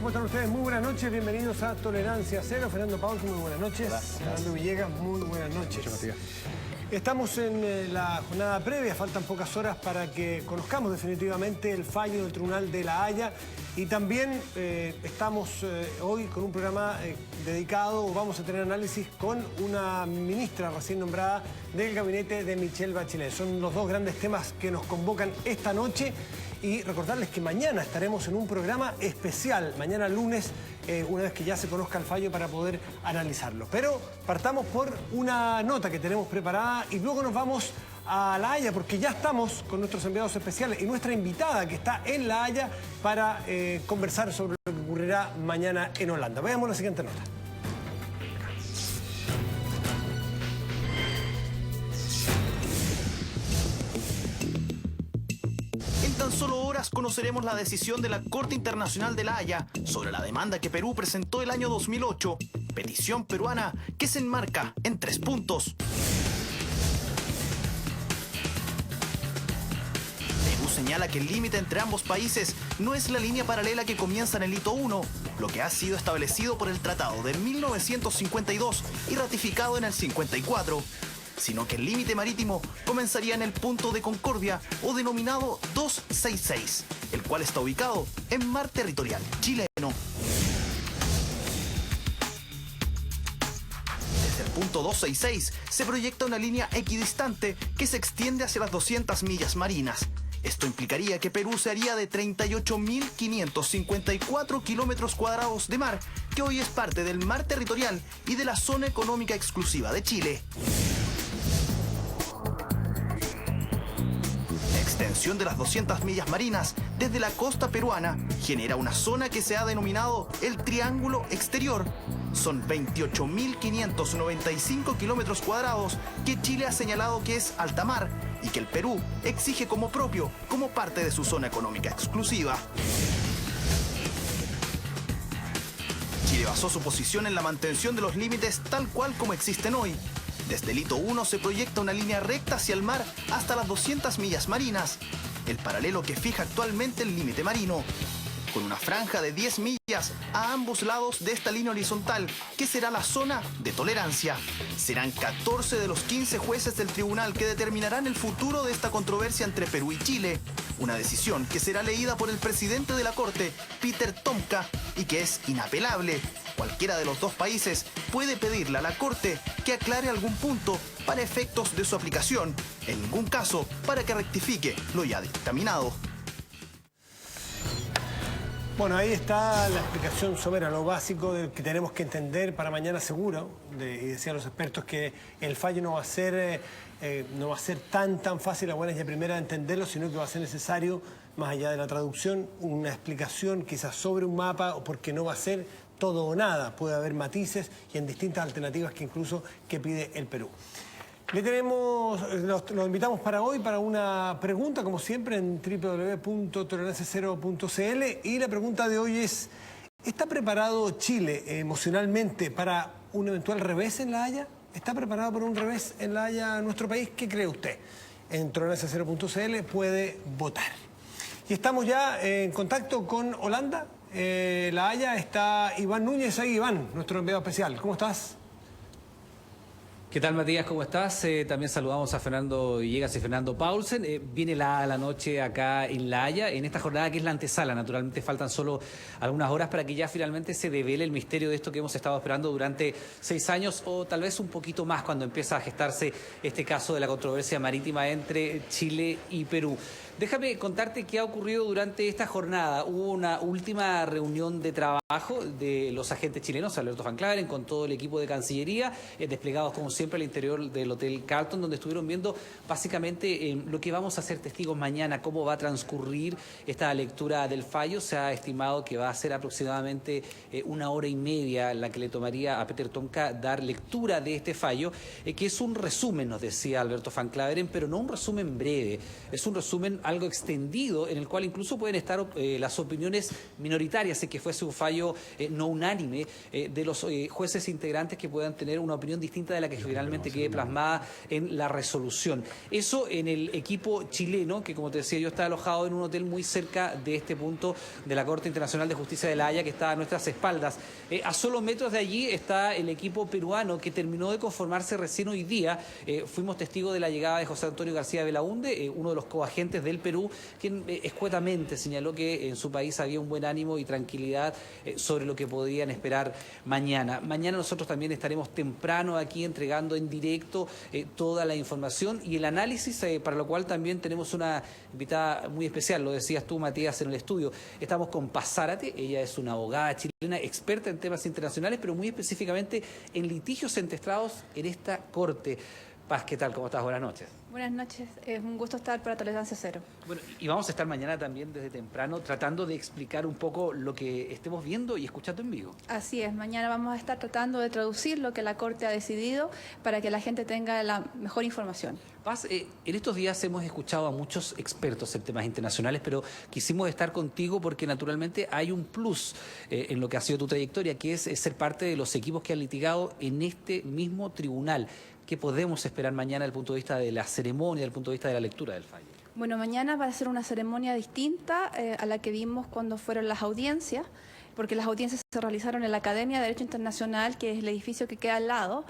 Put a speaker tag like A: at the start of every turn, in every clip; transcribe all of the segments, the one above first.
A: ¿Cómo están ustedes? Muy buenas noches, bienvenidos a Tolerancia Cero. Fernando Paulsen, muy buenas noches.
B: Hola.
A: Fernando Villegas, muy buenas noches. Estamos en la jornada previa, faltan pocas horas para que conozcamos definitivamente el fallo del Tribunal de La Haya y también estamos hoy con un programa dedicado, vamos a tener análisis con una ministra recién nombrada del gabinete de Michelle Bachelet. Son los dos grandes temas que nos convocan esta noche. Y recordarles que mañana estaremos en un programa especial, mañana lunes, una vez que ya se conozca el fallo para poder analizarlo. Pero partamos por una nota que tenemos preparada y luego nos vamos a La Haya porque ya estamos con nuestros enviados especiales y nuestra invitada que está en La Haya para conversar sobre lo que ocurrirá mañana en Holanda. Veamos la siguiente nota.
C: En solo horas conoceremos la decisión de la Corte Internacional de La Haya sobre la demanda que Perú presentó el año 2008, petición peruana que se enmarca en 3 puntos. Perú señala que el límite entre ambos países no es la línea paralela que comienza en el hito 1, lo que ha sido establecido por el Tratado de 1952 y ratificado en el 54. Sino que el límite marítimo comenzaría en el punto de Concordia o denominado 266, el cual está ubicado en mar territorial chileno. Desde el punto 266 se proyecta una línea equidistante que se extiende hacia las 200 millas marinas. Esto implicaría que Perú se haría de 38.554 kilómetros cuadrados de mar, que hoy es parte del mar territorial y de la zona económica exclusiva de Chile. La extensión de las 200 millas marinas desde la costa peruana genera una zona que se ha denominado el Triángulo Exterior. Son 28.595 kilómetros cuadrados que Chile ha señalado que es alta mar y que el Perú exige como propio, como parte de su zona económica exclusiva. Chile basó su posición en la mantención de los límites tal cual como existen hoy. Desde el hito 1 se proyecta una línea recta hacia el mar hasta las 200 millas marinas, el paralelo que fija actualmente el límite marino, con una franja de 10 millas a ambos lados de esta línea horizontal, que será la zona de tolerancia. Serán 14 de los 15 jueces del tribunal que determinarán el futuro de esta controversia entre Perú y Chile, una decisión que será leída por el presidente de la Corte, Peter Tomka, y que es inapelable. Cualquiera de los dos países puede pedirle a la Corte que aclare algún punto para efectos de su aplicación, en ningún caso para que rectifique lo ya dictaminado.
A: Bueno, ahí está la explicación somera, lo básico que tenemos que entender para mañana seguro. Y decían los expertos que el fallo no va a ser tan fácil a buenas y a primeras de entenderlo, sino que va a ser necesario, más allá de la traducción, una explicación quizás sobre un mapa, porque no va a ser todo o nada. Puede haber matices y en distintas alternativas que incluso que pide el Perú. Lo invitamos para hoy para una pregunta, como siempre, en www.toleranciacero.cl. Y la pregunta de hoy es, ¿está preparado Chile emocionalmente para un eventual revés en La Haya? ¿Está preparado para un revés en La Haya nuestro país? ¿Qué cree usted? En toleranciacero.cl puede votar. Y estamos ya en contacto con Holanda. La Haya está Iván Núñez ahí. Iván, nuestro enviado especial. ¿Cómo estás?
B: ¿Qué tal, Matías? ¿Cómo estás? También saludamos a Fernando Villegas y Fernando Paulsen. Viene la noche acá en La Haya, en esta jornada que es la antesala. Naturalmente faltan solo algunas horas para que ya finalmente se devele el misterio de esto que hemos estado esperando durante 6 años o tal vez un poquito más cuando empieza a gestarse este caso de la controversia marítima entre Chile y Perú. Déjame contarte qué ha ocurrido durante esta jornada. Hubo una última reunión de trabajo de los agentes chilenos, Alberto Van Claveren, con todo el equipo de Cancillería, desplegados como siempre al interior del Hotel Carlton, donde estuvieron viendo básicamente lo que vamos a ser testigos mañana, cómo va a transcurrir esta lectura del fallo. Se ha estimado que va a ser aproximadamente 1 hora y media la que le tomaría a Peter Tomka dar lectura de este fallo, que es un resumen, nos decía Alberto Van Claveren, pero no un resumen breve, es un resumen algo extendido en el cual incluso pueden estar las opiniones minoritarias, y que fuese un fallo no unánime de los jueces integrantes que puedan tener una opinión distinta de la que finalmente quede plasmada en la resolución. Eso en el equipo chileno, que como te decía yo está alojado en un hotel muy cerca de este punto de la Corte Internacional de Justicia de La Haya, que está a nuestras espaldas. A solo metros de allí está el equipo peruano, que terminó de conformarse recién hoy día. Fuimos testigos de la llegada de José Antonio García Belaúnde, uno de los coagentes del Perú, quien escuetamente señaló que en su país había un buen ánimo y tranquilidad sobre lo que podían esperar mañana. Mañana nosotros también estaremos temprano aquí entregando en directo toda la información y el análisis, para lo cual también tenemos una invitada muy especial, lo decías tú, Matías, en el estudio. Estamos con Paz Zárate, ella es una abogada chilena experta en temas internacionales, pero muy específicamente en litigios entestrados en esta corte. Paz, ¿qué tal? ¿Cómo estás? Buenas noches.
D: Buenas noches, es un gusto estar para Tolerancia Cero.
B: Bueno, y vamos a estar mañana también desde temprano tratando de explicar un poco lo que estemos viendo y escuchando en vivo.
D: Así es, mañana vamos a estar tratando de traducir lo que la Corte ha decidido para que la gente tenga la mejor información.
B: Paz, en estos días hemos escuchado a muchos expertos en temas internacionales, pero quisimos estar contigo porque naturalmente hay un plus en lo que ha sido tu trayectoria, que es ser parte de los equipos que han litigado en este mismo tribunal. ¿Qué podemos esperar mañana desde el punto de vista de la ceremonia, desde el punto de vista de la lectura del fallo?
D: Bueno, mañana va a ser una ceremonia distinta a la que vimos cuando fueron las audiencias, porque las audiencias se realizaron en la Academia de Derecho Internacional, que es el edificio que queda al lado.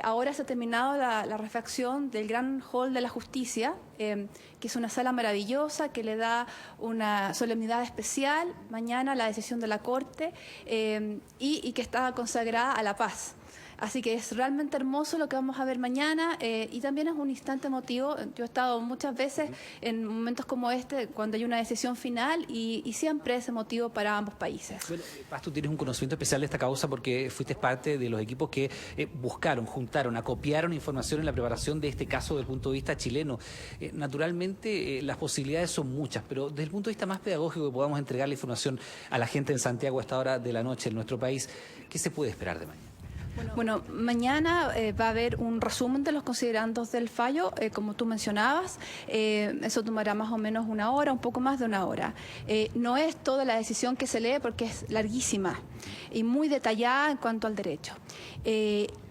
D: Ahora se ha terminado la refacción del Gran Hall de la Justicia, que es una sala maravillosa que le da una solemnidad especial mañana a la decisión de la Corte y que está consagrada a la paz. Así que es realmente hermoso lo que vamos a ver mañana y también es un instante emotivo. Yo he estado muchas veces en momentos como este, cuando hay una decisión final y siempre es emotivo para ambos países.
B: Bueno, Paz, tú tienes un conocimiento especial de esta causa porque fuiste parte de los equipos que buscaron, juntaron, acopiaron información en la preparación de este caso desde el punto de vista chileno. Naturalmente, las posibilidades son muchas, pero desde el punto de vista más pedagógico que podamos entregar la información a la gente en Santiago a esta hora de la noche en nuestro país, ¿qué se puede esperar de mañana?
D: Bueno, mañana va a haber un resumen de los considerandos del fallo, como tú mencionabas. Eso tomará más o menos una hora, un poco más de una hora. No es toda la decisión que se lee porque es larguísima y muy detallada en cuanto al derecho.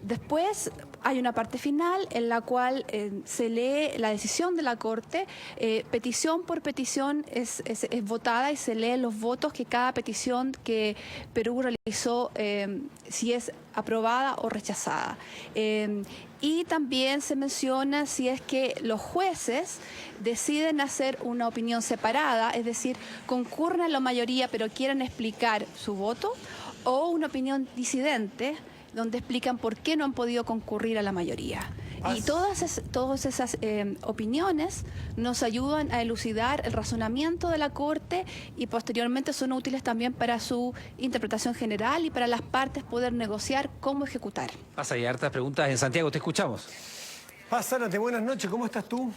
D: Después hay una parte final en la cual se lee la decisión de la Corte. Petición por petición es votada y se leen los votos que cada petición que Perú realizó, si es aprobada o rechazada. Y también se menciona si es que los jueces deciden hacer una opinión separada, es decir, concurren a la mayoría pero quieren explicar su voto, o una opinión disidente, donde explican por qué no han podido concurrir a la mayoría. Y todas esas opiniones nos ayudan a elucidar el razonamiento de la Corte y posteriormente son útiles también para su interpretación general y para las partes poder negociar cómo ejecutar.
B: Pasa, hay hartas preguntas en Santiago, te escuchamos.
A: Paz Zárate, buenas noches, ¿cómo estás tú?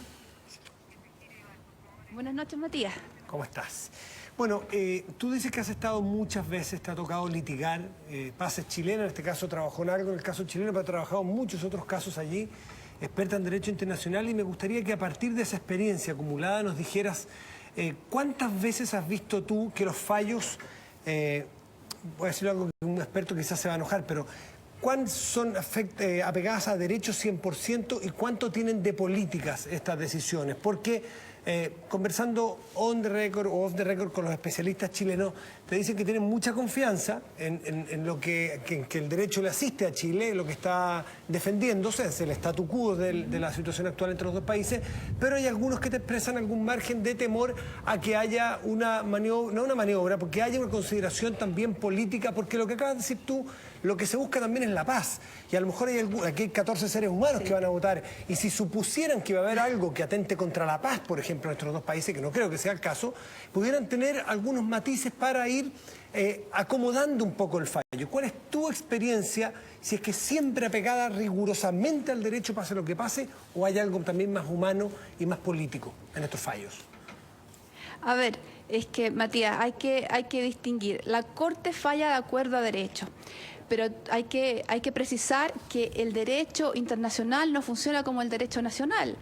D: Buenas noches, Matías.
A: ¿Cómo estás? Bueno, tú dices que has estado muchas veces, te ha tocado litigar, Paz es chilena, en este caso trabajó en algo en el caso chileno, pero ha trabajado en muchos otros casos allí, experta en Derecho Internacional, y me gustaría que a partir de esa experiencia acumulada nos dijeras cuántas veces has visto tú que los fallos, voy a decir algo que un experto quizás se va a enojar, pero ¿cuántas son apegadas a derecho 100% y cuánto tienen de políticas estas decisiones? Porque conversando on the record o off the record con los especialistas chilenos, te dicen que tienen mucha confianza en lo que el derecho le asiste a Chile, lo que está defendiéndose, es el statu quo de la situación actual entre los dos países, pero hay algunos que te expresan algún margen de temor a que haya una maniobra, no una maniobra, porque haya una consideración también política, porque lo que acabas de decir tú, lo que se busca también es la paz. Y a lo mejor aquí hay 14 seres humanos que van a votar. Y si supusieran que va a haber algo que atente contra la paz, por ejemplo, en estos dos países, que no creo que sea el caso, pudieran tener algunos matices para ir acomodando un poco el fallo. ¿Cuál es tu experiencia, si es que siempre apegada rigurosamente al derecho, pase lo que pase, o hay algo también más humano y más político en estos fallos?
D: A ver, es que, Matías, hay que distinguir. La Corte falla de acuerdo a derecho, pero hay que precisar que el derecho internacional no funciona como el derecho nacional.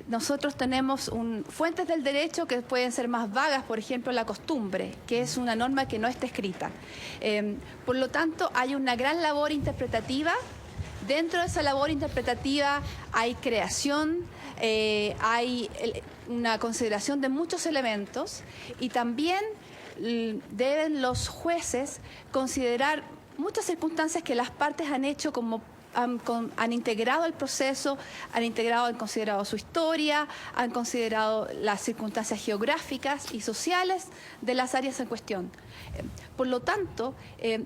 D: Nosotros tenemos fuentes del derecho que pueden ser más vagas, por ejemplo, la costumbre, que es una norma que no está escrita. Por lo tanto, hay una gran labor interpretativa Dentro de esa labor interpretativa hay creación, hay una consideración de muchos elementos y también deben los jueces considerar muchas circunstancias que las partes han hecho como han integrado el proceso, han considerado su historia, han considerado las circunstancias geográficas y sociales de las áreas en cuestión. Por lo tanto,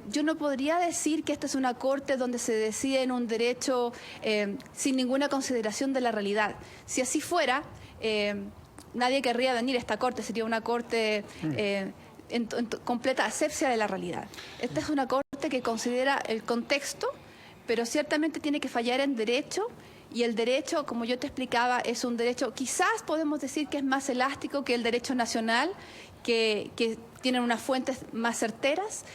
D: yo no podría decir que esta es una corte donde se decide en un derecho sin ninguna consideración de la realidad. Si así fuera, nadie querría venir a esta corte, sería una corte en completa asepsia de la realidad. Esta es una corte que considera el contexto, pero ciertamente tiene que fallar en derecho, y el derecho, como yo te explicaba, es un derecho, quizás podemos decir que es más elástico que el derecho nacional, que tienen unas fuentes más certeras,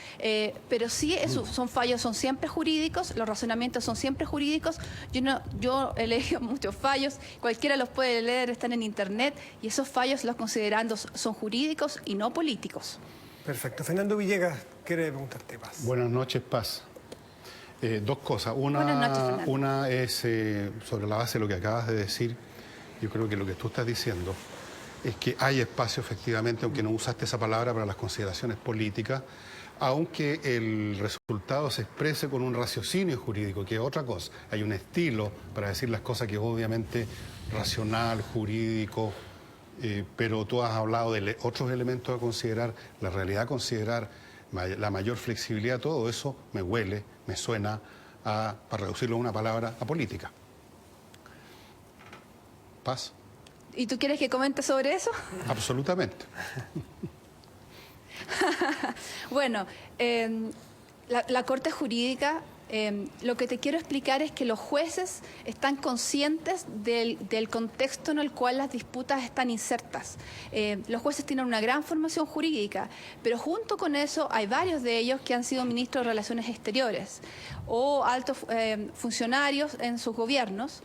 D: pero sí son fallos, son siempre jurídicos, los razonamientos son siempre jurídicos. Yo he leído muchos fallos, cualquiera los puede leer, están en internet, y esos fallos los considerando son jurídicos y no políticos.
A: Perfecto. Fernando Villegas quiere preguntarte, Paz.
E: Buenas noches, Paz. Dos cosas.
D: Buenas noches, Fernando.
E: Una es sobre la base de lo que acabas de decir. Yo creo que lo que tú estás diciendo es que hay espacio, efectivamente, aunque no usaste esa palabra, para las consideraciones políticas, aunque el resultado se exprese con un raciocinio jurídico, que es otra cosa. Hay un estilo para decir las cosas que es obviamente racional, jurídico, pero tú has hablado de otros elementos a considerar, la realidad a considerar, la mayor flexibilidad, todo eso me huele, me suena, para reducirlo a una palabra, a política. Paz.
D: ¿Y tú quieres que comente sobre eso?
E: Absolutamente.
D: Bueno, la Corte Jurídica, lo que te quiero explicar es que los jueces están conscientes del contexto en el cual las disputas están insertas. Los jueces tienen una gran formación jurídica, pero junto con eso hay varios de ellos que han sido ministros de Relaciones Exteriores o altos funcionarios en sus gobiernos.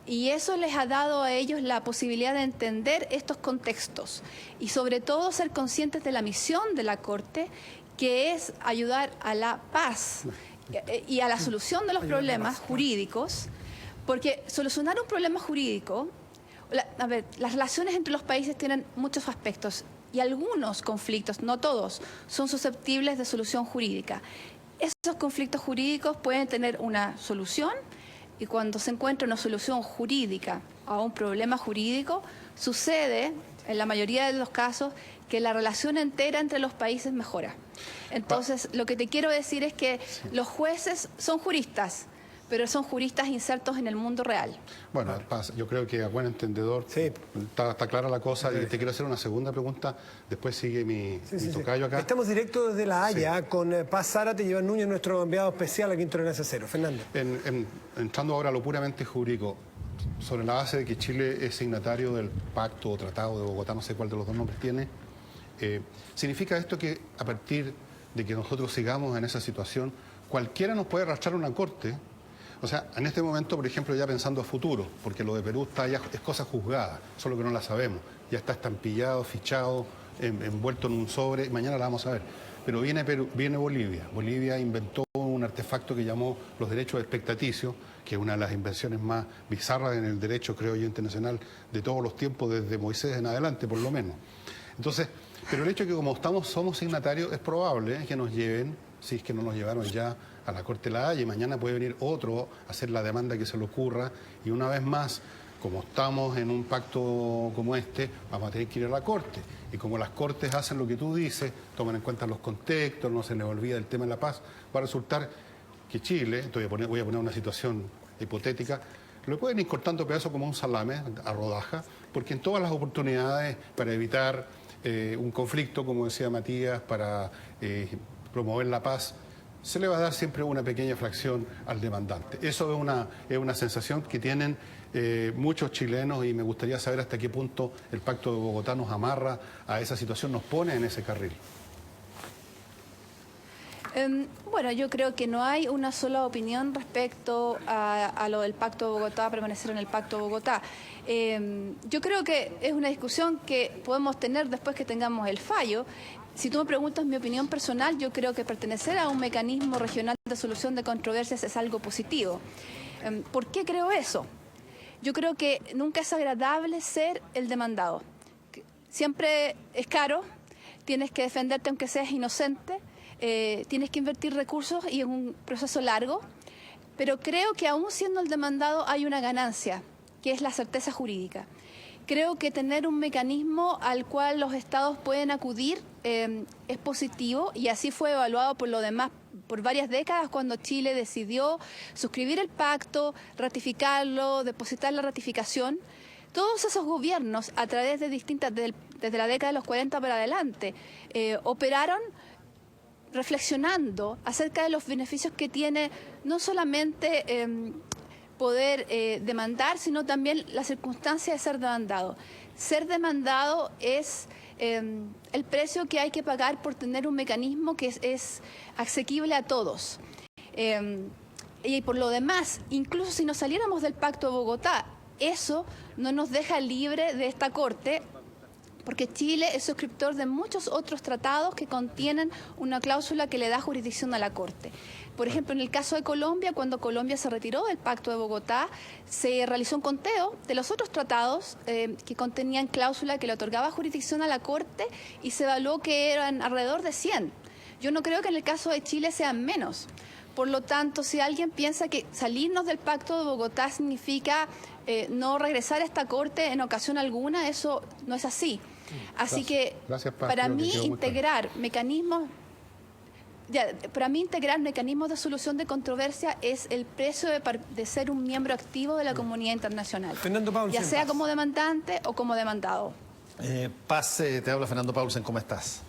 D: Y eso les ha dado a ellos la posibilidad de entender estos contextos y sobre todo ser conscientes de la misión de la Corte, que es ayudar a la paz y a la solución de los problemas jurídicos, porque solucionar un problema jurídico, las relaciones entre los países tienen muchos aspectos y algunos conflictos, no todos, son susceptibles de solución jurídica. Esos conflictos jurídicos pueden tener una solución, y cuando se encuentra una solución jurídica a un problema jurídico, sucede, en la mayoría de los casos, que la relación entera entre los países mejora. Entonces, lo que te quiero decir es que los jueces son juristas, pero son juristas insertos en el mundo real.
E: Bueno, Paz, yo creo que a buen entendedor está clara la cosa. Y te quiero hacer una segunda pregunta, después sigue mi tocayo acá.
A: Estamos directo desde La Haya con Paz Zárate y Iván Núñez, nuestro enviado especial aquí en Tolerancia Cero. Fernando.
E: Entrando ahora a lo puramente jurídico, sobre la base de que Chile es signatario del Pacto o Tratado de Bogotá, no sé cuál de los dos nombres tiene, ¿significa esto que a partir de que nosotros sigamos en esa situación, cualquiera nos puede arrastrar a una corte? O sea, en este momento, por ejemplo, ya pensando a futuro, porque lo de Perú está ya, es cosa juzgada, solo que no la sabemos. Ya está estampillado, fichado, envuelto en un sobre, mañana la vamos a ver. Pero viene Bolivia. Bolivia inventó un artefacto que llamó los derechos expectaticios, que es una de las invenciones más bizarras en el derecho, creo yo, internacional de todos los tiempos, desde Moisés en adelante, por lo menos. Entonces, pero el hecho de que como somos signatarios, es probable que nos lleven, si es que no nos llevaron ya, a la Corte de La Haya, y mañana puede venir otro a hacer la demanda que se le ocurra, y una vez más, como estamos en un pacto como este, vamos a tener que ir a la Corte. Y como las Cortes hacen lo que tú dices, toman en cuenta los contextos, no se les olvida el tema de la paz, va a resultar que Chile, voy a poner una situación hipotética, lo pueden ir cortando pedazos como un salame, a rodaja, porque en todas las oportunidades para evitar un conflicto, como decía Matías, para promover la paz, se le va a dar siempre una pequeña fracción al demandante. Eso es una sensación que tienen muchos chilenos, y me gustaría saber hasta qué punto el Pacto de Bogotá nos amarra a esa situación, nos pone en ese carril.
D: Bueno, yo creo que no hay una sola opinión respecto a lo del Pacto de Bogotá, permanecer en el Pacto de Bogotá. Yo creo que es una discusión que podemos tener después que tengamos el fallo. Si tú me preguntas mi opinión personal, yo creo que pertenecer a un mecanismo regional de solución de controversias es algo positivo. ¿Por qué creo eso? Yo creo que nunca es agradable ser el demandado. Siempre es caro, tienes que defenderte aunque seas inocente, tienes que invertir recursos y es un proceso largo, pero creo que aún siendo el demandado hay una ganancia, que es la certeza jurídica. Creo que tener un mecanismo al cual los estados pueden acudir es positivo y así fue evaluado por lo demás por varias décadas cuando Chile decidió suscribir el pacto, ratificarlo, depositar la ratificación. Todos esos gobiernos, a través de desde la década de los 40 para adelante, operaron reflexionando acerca de los beneficios que tiene no solamente poder demandar, sino también la circunstancia de ser demandado. Ser demandado es el precio que hay que pagar por tener un mecanismo que es asequible a todos. Y por lo demás, incluso si nos saliéramos del Pacto de Bogotá, eso no nos deja libre de esta Corte, porque Chile es suscriptor de muchos otros tratados que contienen una cláusula que le da jurisdicción a la Corte. Por ejemplo, en el caso de Colombia, cuando Colombia se retiró del Pacto de Bogotá, se realizó un conteo de los otros tratados que contenían cláusula que le otorgaba jurisdicción a la Corte y se evaluó que eran alrededor de 100. Yo no creo que en el caso de Chile sean menos. Por lo tanto, si alguien piensa que salirnos del Pacto de Bogotá significa no regresar a esta Corte en ocasión alguna, eso no es así. Así que para mí integrar mecanismos de solución de controversia es el precio de ser un miembro activo de la comunidad internacional,
A: Fernando Paulsen,
D: ya sea como demandante o como demandado.
F: Paz, te habla Fernando Paulsen, ¿cómo estás?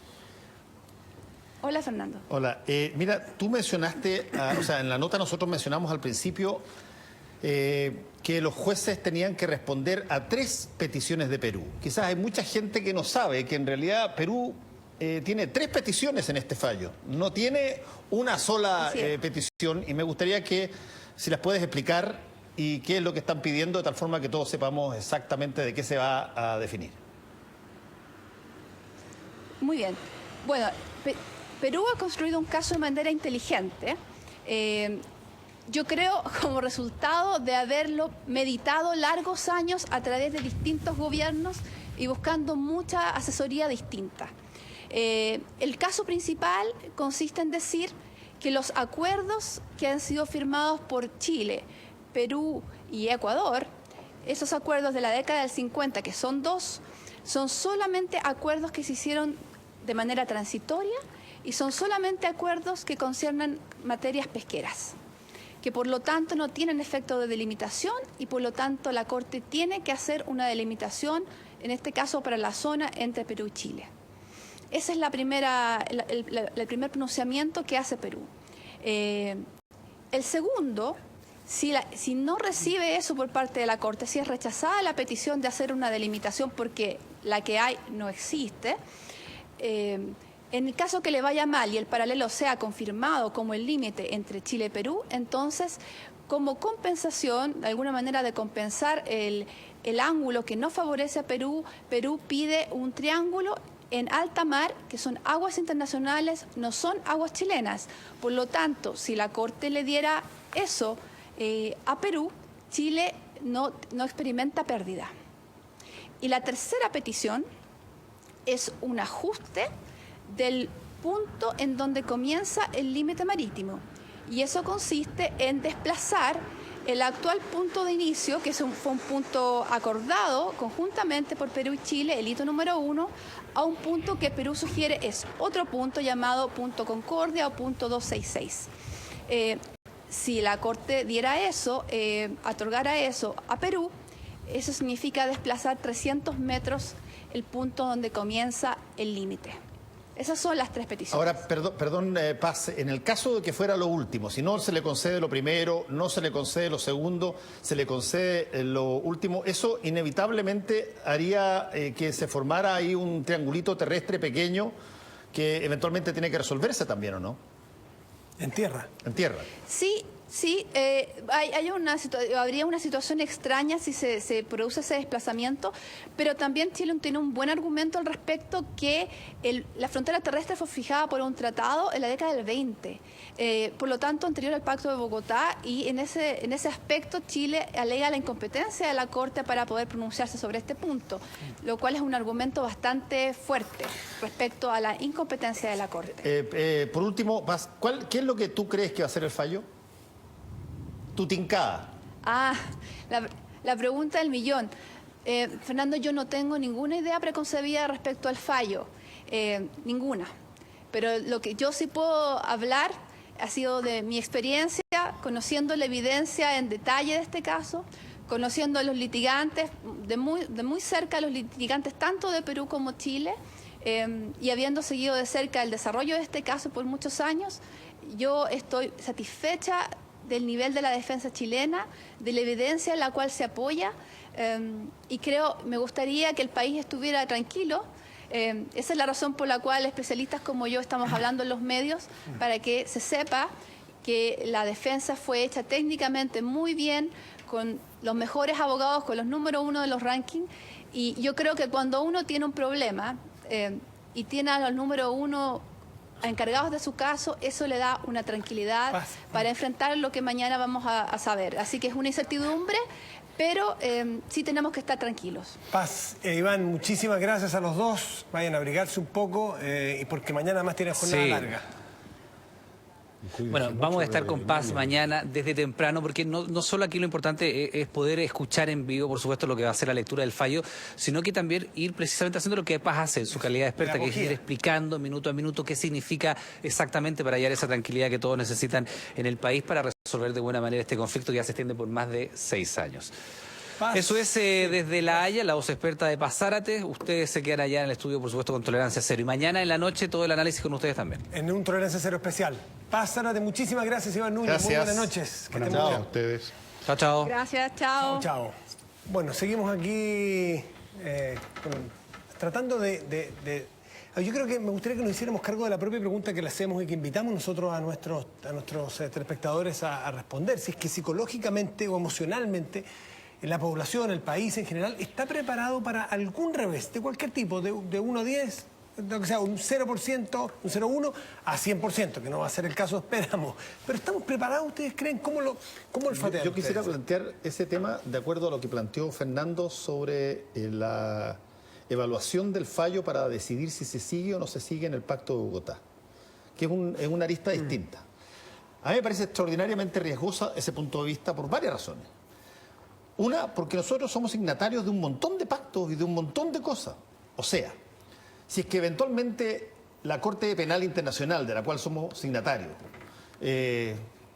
D: Hola, Fernando.
F: Hola, mira, tú mencionaste, o sea, en la nota nosotros mencionamos al principio que los jueces tenían que responder a 3 peticiones de Perú. Quizás hay mucha gente que no sabe que en realidad Perú tiene 3 peticiones en este fallo. No tiene una sola petición y me gustaría que si las puedes explicar y qué es lo que están pidiendo de tal forma que todos sepamos exactamente de qué se va a definir.
D: Muy bien. Bueno, Perú ha construido un caso de manera inteligente. Yo creo como resultado de haberlo meditado largos años a través de distintos gobiernos y buscando mucha asesoría distinta. El caso principal consiste en decir que los acuerdos que han sido firmados por Chile, Perú y Ecuador, esos acuerdos de la década del 50, que son 2, son solamente acuerdos que se hicieron de manera transitoria y son solamente acuerdos que conciernen materias pesqueras, que por lo tanto no tienen efecto de delimitación y por lo tanto la Corte tiene que hacer una delimitación, en este caso para la zona entre Perú y Chile. Ese es el primer pronunciamiento que hace Perú. El segundo, si no recibe eso por parte de la Corte, si es rechazada la petición de hacer una delimitación porque la que hay no existe, en el caso que le vaya mal y el paralelo sea confirmado como el límite entre Chile y Perú, entonces, como compensación, de alguna manera de compensar el ángulo que no favorece a Perú, Perú pide un triángulo en alta mar, que son aguas internacionales, no son aguas chilenas. Por lo tanto, si la Corte le diera eso a Perú, Chile no experimenta pérdida. Y la tercera petición es un ajuste del punto en donde comienza el límite marítimo. Y eso consiste en desplazar el actual punto de inicio, que fue un punto acordado conjuntamente por Perú y Chile, el hito número 1, a un punto que Perú sugiere es otro punto llamado punto Concordia o punto 266. Si la Corte diera eso, otorgara eso a Perú, eso significa desplazar 300 metros el punto donde comienza el límite. Esas son las 3 peticiones.
F: Ahora, perdón, Paz, en el caso de que fuera lo último, si no se le concede lo primero, no se le concede lo segundo, se le concede lo último, eso inevitablemente haría que se formara ahí un triangulito terrestre pequeño que eventualmente tiene que resolverse también, ¿o no?
A: En tierra.
F: En tierra.
D: Sí, Sí, habría una situación extraña si se produce ese desplazamiento, pero también Chile tiene un buen argumento al respecto que la frontera terrestre fue fijada por un tratado en la década del 20, por lo tanto anterior al Pacto de Bogotá, y en ese aspecto Chile alega la incompetencia de la Corte para poder pronunciarse sobre este punto, lo cual es un argumento bastante fuerte respecto a la incompetencia de la Corte.
F: Por último, Paz, ¿qué es lo que tú crees que va a ser el fallo? Tu tincada.
D: La pregunta del millón. Fernando, yo no tengo ninguna idea preconcebida respecto al fallo, ninguna. Pero lo que yo sí puedo hablar ha sido de mi experiencia, conociendo la evidencia en detalle de este caso, conociendo a los litigantes, de muy cerca a los litigantes tanto de Perú como Chile, y habiendo seguido de cerca el desarrollo de este caso por muchos años, yo estoy satisfecha del nivel de la defensa chilena, de la evidencia en la cual se apoya, y me gustaría que el país estuviera tranquilo. Esa es la razón por la cual especialistas como yo estamos hablando en los medios, para que se sepa que la defensa fue hecha técnicamente muy bien, con los mejores abogados, con los número 1 de los rankings, y yo creo que cuando uno tiene un problema y tiene a los número 1 encargados de su caso, eso le da una tranquilidad para enfrentar lo que mañana vamos a saber. Así que es una incertidumbre, pero sí tenemos que estar tranquilos.
A: Paz, Iván, muchísimas gracias a los dos. Vayan a abrigarse un poco, y porque mañana además tienen jornada larga.
B: Bueno, vamos a estar con Paz mañana desde temprano, porque no solo aquí lo importante es poder escuchar en vivo, por supuesto, lo que va a ser la lectura del fallo, sino que también ir precisamente haciendo lo que Paz hace en su calidad de experta, que es ir explicando minuto a minuto qué significa exactamente para hallar esa tranquilidad que todos necesitan en el país para resolver de buena manera este conflicto que ya se extiende por más de 6 años. Paz. Eso es desde La Haya, la voz experta de Paz Zárate. Ustedes se quedan allá en el estudio, por supuesto, con Tolerancia Cero. Y mañana en la noche todo el análisis con ustedes también. En un Tolerancia Cero especial. Paz Zárate, muchísimas gracias, Iván Núñez. Muy buenas noches.
E: Buenas noches a ustedes.
B: Chao, chao.
D: Gracias, chao.
A: Chao. Bueno, seguimos aquí tratando yo creo que me gustaría que nos hiciéramos cargo de la propia pregunta que le hacemos y que invitamos nosotros a nuestros telespectadores a responder. Si es que psicológicamente o emocionalmente la población, el país en general, está preparado para algún revés, de cualquier tipo, de 1 a 10, o sea, un 0%, un 0,1 a 100%, que no va a ser el caso, esperamos. Pero ¿estamos preparados, ustedes creen? ¿Cómo olfatean?
F: Yo quisiera plantear ese tema de acuerdo a lo que planteó Fernando sobre la evaluación del fallo para decidir si se sigue o no se sigue en el Pacto de Bogotá, que es una arista distinta. A mí me parece extraordinariamente riesgosa ese punto de vista por varias razones. Una, porque nosotros somos signatarios de un montón de pactos y de un montón de cosas. O sea, si es que eventualmente la Corte Penal Internacional, de la cual somos signatarios,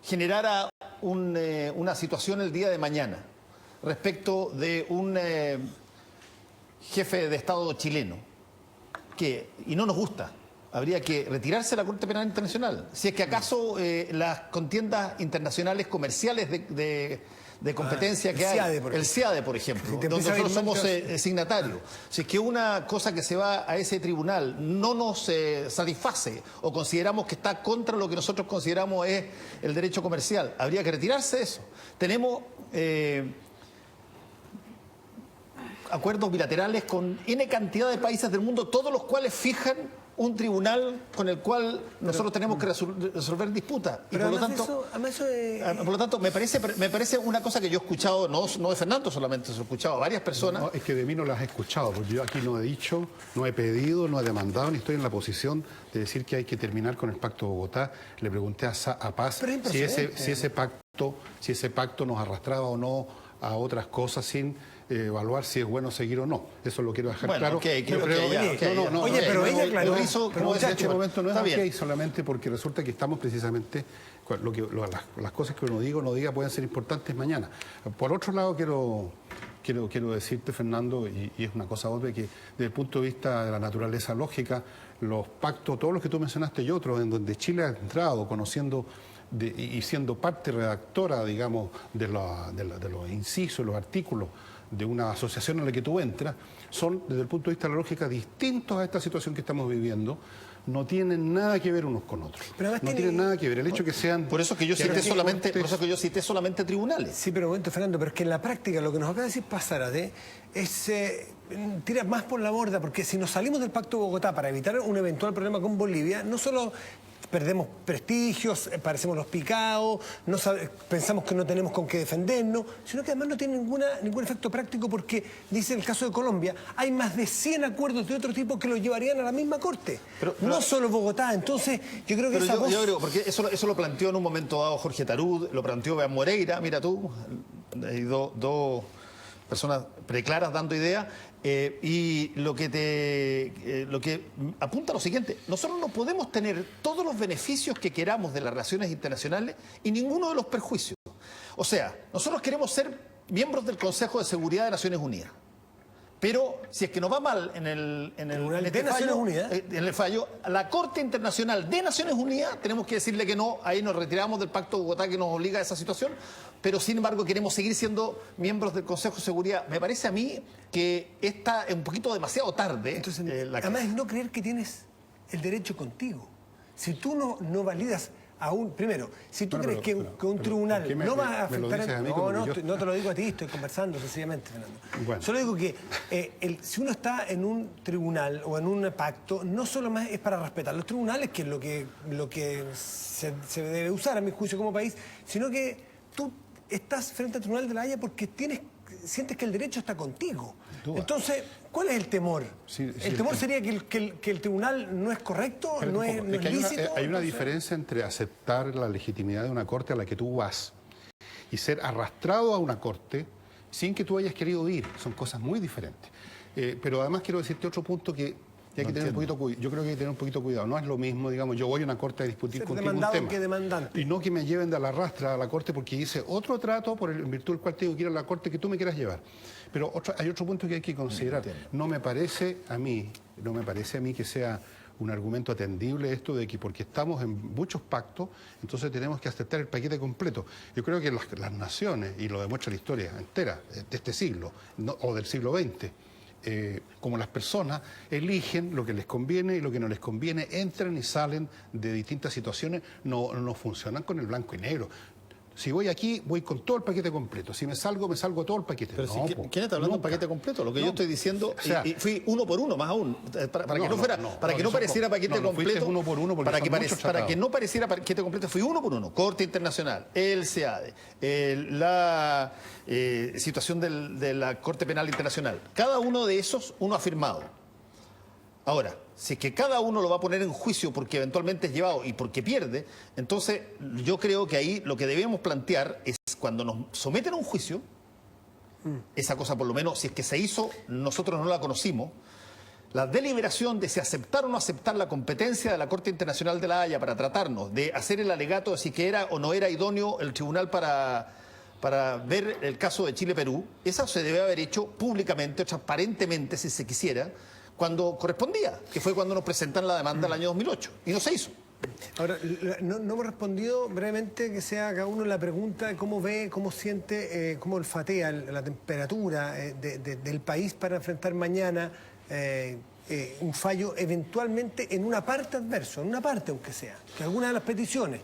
F: generara una situación el día de mañana respecto de un jefe de Estado chileno, y no nos gusta, habría que retirarse de la Corte Penal Internacional. Si es que acaso las contiendas internacionales comerciales de competencia que hay, el CIADE, por ejemplo, donde nosotros somos signatarios. Si es que una cosa que se va a ese tribunal no nos satisface o consideramos que está contra lo que nosotros consideramos es el derecho comercial, habría que retirarse de eso. Tenemos acuerdos bilaterales con N cantidad de países del mundo, todos los cuales fijan un tribunal con el cual nosotros tenemos que resolver disputas. Y por lo tanto, me parece una cosa que yo he escuchado, no de Fernando solamente, se lo he escuchado a varias personas.
E: No, es que de mí no las he escuchado, porque yo aquí no he dicho, no he pedido, no he demandado, ni estoy en la posición de decir que hay que terminar con el Pacto de Bogotá. Le pregunté a Paz si ese pacto nos arrastraba o no a otras cosas sin evaluar si es bueno seguir o no. Eso lo quiero dejar claro.
A: Oye, pero ella aclaró.
E: Pero en este momento no es solamente porque resulta que estamos precisamente, las cosas que uno diga o no diga pueden ser importantes mañana. Por otro lado, quiero decirte, Fernando, y es una cosa obvia, que desde el punto de vista de la naturaleza lógica, los pactos, todos los que tú mencionaste y otros, en donde Chile ha entrado conociendo y siendo parte redactora, digamos, de los incisos, los artículos de una asociación en la que tú entras, son, desde el punto de vista de la lógica, distintos a esta situación que estamos viviendo. No tienen nada que ver unos con otros.
A: Pero además
E: no tienen nada que ver. El hecho que sean...
F: Por eso que yo cité solamente, por eso que yo cité solamente tribunales.
A: Sí, pero un momento, Fernando, pero es que en la práctica lo que nos acaba de decir Pazárate es tirar más por la borda, porque si nos salimos del Pacto de Bogotá para evitar un eventual problema con Bolivia, no solo perdemos prestigios, parecemos los picados, pensamos que no tenemos con qué defendernos, sino que además no tiene ningún efecto práctico porque, dice el caso de Colombia, hay más de 100 acuerdos de otro tipo que los llevarían a la misma corte. Pero no solo Bogotá. Entonces, yo creo que esa voz...
F: Yo creo, porque eso lo planteó en un momento dado Jorge Tarud, lo planteó Beat Moreira, mira tú, hay dos personas preclaras dando ideas. Y lo que apunta a lo siguiente: nosotros no podemos tener todos los beneficios que queramos de las relaciones internacionales y ninguno de los perjuicios. O sea, nosotros queremos ser miembros del Consejo de Seguridad de Naciones Unidas. Pero si es que nos va mal en el fallo, la Corte Internacional de Naciones Unidas tenemos que decirle que no, ahí nos retiramos del Pacto de Bogotá que nos obliga a esa situación, pero sin embargo queremos seguir siendo miembros del Consejo de Seguridad. Me parece a mí que está un poquito demasiado tarde.
A: Entonces, además es no creer que tienes el derecho contigo. Si tú no validas primero, si tú crees que un tribunal no va a afectar... No te lo digo a ti, estoy conversando sencillamente, Fernando.
E: Bueno.
A: Solo digo que si uno está en un tribunal o en un pacto, no solo más es para respetar los tribunales, que es lo que se debe usar a mi juicio como país, sino que tú estás frente al Tribunal de la Haya porque sientes que el derecho está contigo. Entonces, ¿cuál es el temor?
E: Sí,
A: ¿El temor sería que el tribunal no es correcto, no es lícito?
E: Hay una diferencia entre aceptar la legitimidad de una corte a la que tú vas y ser arrastrado a una corte sin que tú hayas querido ir. Son cosas muy diferentes. Pero además quiero decirte otro punto que hay que tener un poquito cuidado. Yo creo que hay que tener un poquito cuidado. No es lo mismo, digamos, yo voy a una corte a discutir contigo un tema.
A: Que demandante.
E: Y no que me lleven de la rastra a la corte porque hice otro trato en virtud del cual tengo que ir a la corte que tú me quieras llevar. Pero hay otro punto que hay que considerar. No me parece a mí que sea un argumento atendible esto de que porque estamos en muchos pactos, entonces tenemos que aceptar el paquete completo. Yo creo que las naciones, y lo demuestra la historia entera de este siglo, o del siglo XX, como las personas eligen lo que les conviene y lo que no les conviene, entran y salen de distintas situaciones, no funcionan con el blanco y negro. Si voy aquí, voy con todo el paquete completo. Si me salgo todo el paquete.
F: Pero ¿quién está hablando de un paquete completo? Lo que yo estoy diciendo, y fui uno por uno, más aún, para que no pareciera paquete completo.
E: Uno por uno
F: para que no pareciera paquete completo, fui uno por uno. Corte Internacional, el SEADE, la situación de la Corte Penal Internacional. Cada uno de esos, uno ha firmado. Ahora, si es que cada uno lo va a poner en juicio porque eventualmente es llevado y porque pierde, entonces yo creo que ahí lo que debemos plantear es cuando nos someten a un juicio, esa cosa por lo menos, si es que se hizo, nosotros no la conocimos, la deliberación de si aceptar o no aceptar la competencia de la Corte Internacional de la Haya para tratarnos, de hacer el alegato de si que era o no era idóneo el tribunal para ver el caso de Chile-Perú, esa se debe haber hecho públicamente o transparentemente, si se quisiera, cuando correspondía, que fue cuando nos presentan la demanda el año 2008, y no se hizo.
A: Ahora, no hemos respondido brevemente que sea cada uno la pregunta de cómo ve, cómo siente, cómo olfatea la temperatura del país para enfrentar mañana un fallo eventualmente en una parte adverso, en una parte aunque sea, que alguna de las peticiones,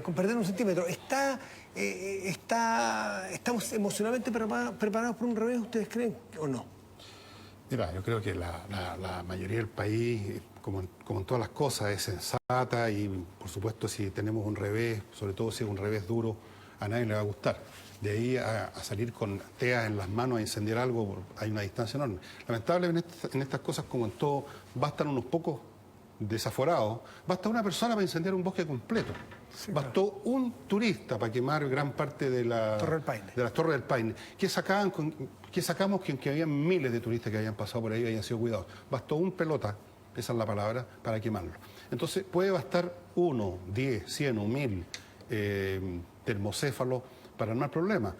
A: con perder 1 centímetro, ¿estamos emocionalmente preparados por un revés, ustedes creen o no?
E: Mira, yo creo que la mayoría del país, como en todas las cosas, es sensata y, por supuesto, si tenemos un revés, sobre todo si es un revés duro, a nadie le va a gustar. De ahí a salir con teas en las manos a incendiar algo, hay una distancia enorme. Lamentablemente, en estas cosas, como en todo, bastan unos pocos desaforados. Basta una persona para incendiar un bosque completo. Sí, bastó un turista para quemar gran parte de las Torres del Paine. ¿Qué sacamos que había miles de turistas que habían pasado por ahí y habían sido cuidados? Bastó un pelota, esa es la palabra, para quemarlo. Entonces puede bastar 1, 10, 100 o 1000 termocéfalos para no hay problema.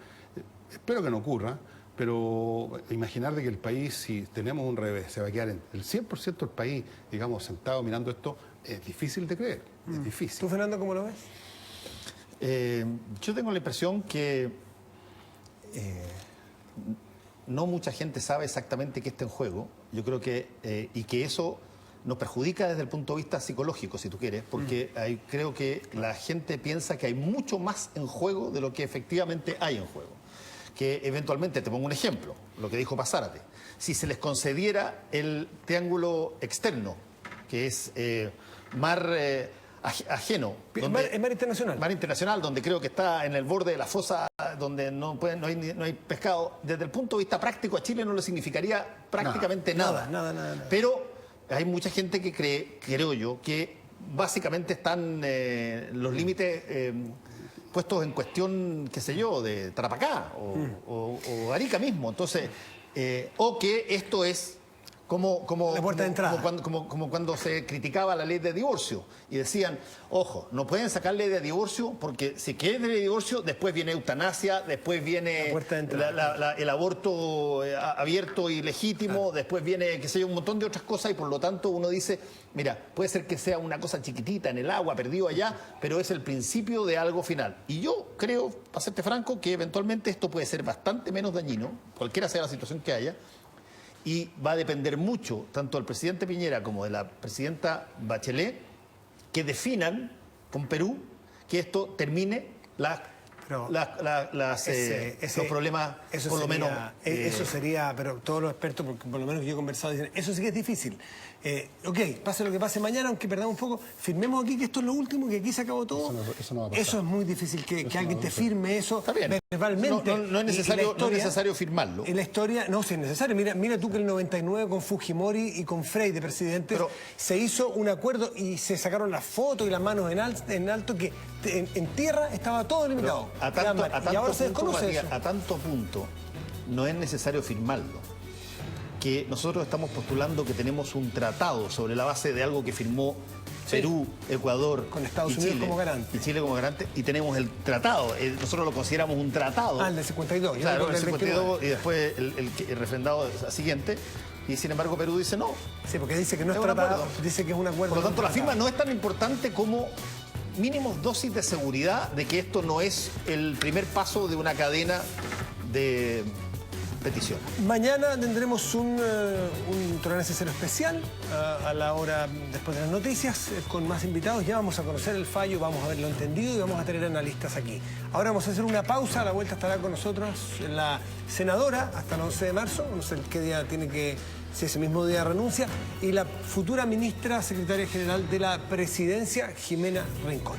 E: Espero que no ocurra, pero imaginar de que el país, si tenemos un revés, se va a quedar en el 100% del país, digamos, sentado mirando esto, es difícil de creer, es difícil.
A: ¿Tú, Fernando, cómo lo ves?
F: Yo tengo la impresión que no mucha gente sabe exactamente qué está en juego. Yo creo que, y que eso nos perjudica desde el punto de vista psicológico, si tú quieres, porque creo que la gente piensa que hay mucho más en juego de lo que efectivamente hay en juego. Que eventualmente, te pongo un ejemplo, lo que dijo Pazárate, si se les concediera el triángulo externo, que es mar ajeno.
A: Es mar internacional.
F: Mar internacional, donde creo que está en el borde de la fosa, donde no hay pescado. Desde el punto de vista práctico, a Chile no le significaría prácticamente nada.
A: Nada.
F: Pero hay mucha gente que cree, creo yo, que básicamente están los límites puestos en cuestión, qué sé yo, de Tarapacá o Arica mismo. Entonces, o que esto es como
A: la puerta de entrada.
F: Como cuando se criticaba la ley de divorcio y decían, ojo, no pueden sacar ley de divorcio porque si quieren ley de divorcio, después viene eutanasia, después viene el aborto abierto y legítimo, después viene, qué sé yo, un montón de otras cosas y por lo tanto uno dice, mira, puede ser que sea una cosa chiquitita en el agua, perdido allá, pero es el principio de algo final. Y yo creo, para serte franco, que eventualmente esto puede ser bastante menos dañino, cualquiera sea la situación que haya, y va a depender mucho, tanto del presidente Piñera como de la presidenta Bachelet, que definan con Perú que esto termine los problemas,
A: eso
F: por lo
A: sería,
F: menos...
A: Eso sería, pero todos los expertos, porque por lo menos yo he conversado, dicen, eso sí que es difícil. Ok, pase lo que pase mañana, aunque perdamos un poco, firmemos aquí que esto es lo último, que aquí se acabó todo.
E: Eso no va a pasar.
A: Eso es muy difícil, que alguien te firme eso.
F: Está bien.
A: Verbalmente.
F: No es necesario firmarlo.
A: En la historia, no, sí es necesario. Mira tú que el 99 con Fujimori y con Frey de presidentes se hizo un acuerdo y se sacaron las fotos y las manos en alto que en tierra estaba todo limitado. Y ahora se desconoce eso.
F: A tanto punto no es necesario firmarlo, que nosotros estamos postulando que tenemos un tratado sobre la base de algo que firmó Perú, Ecuador
A: con Estados
F: y
A: Unidos
F: Chile,
A: como garante.
F: y Chile como garante, y tenemos el tratado, nosotros lo consideramos un tratado.
A: El del 52.
F: Claro, el 52 y después el refrendado siguiente, y sin embargo Perú dice no.
A: Sí, porque dice que no es tratado, dice que es un acuerdo.
F: Por lo tanto, la firma no es tan importante como mínimos dosis de seguridad de que esto no es el primer paso de una cadena de petición.
A: Mañana tendremos un Torneo Necesario especial a la hora después de las noticias con más invitados. Ya vamos a conocer el fallo, vamos a verlo entendido y vamos a tener analistas aquí. Ahora vamos a hacer una pausa, a la vuelta estará con nosotros la senadora hasta el 11 de marzo, no sé qué día tiene que, si ese mismo día renuncia, y la futura ministra secretaria general de la Presidencia, Jimena Rincón.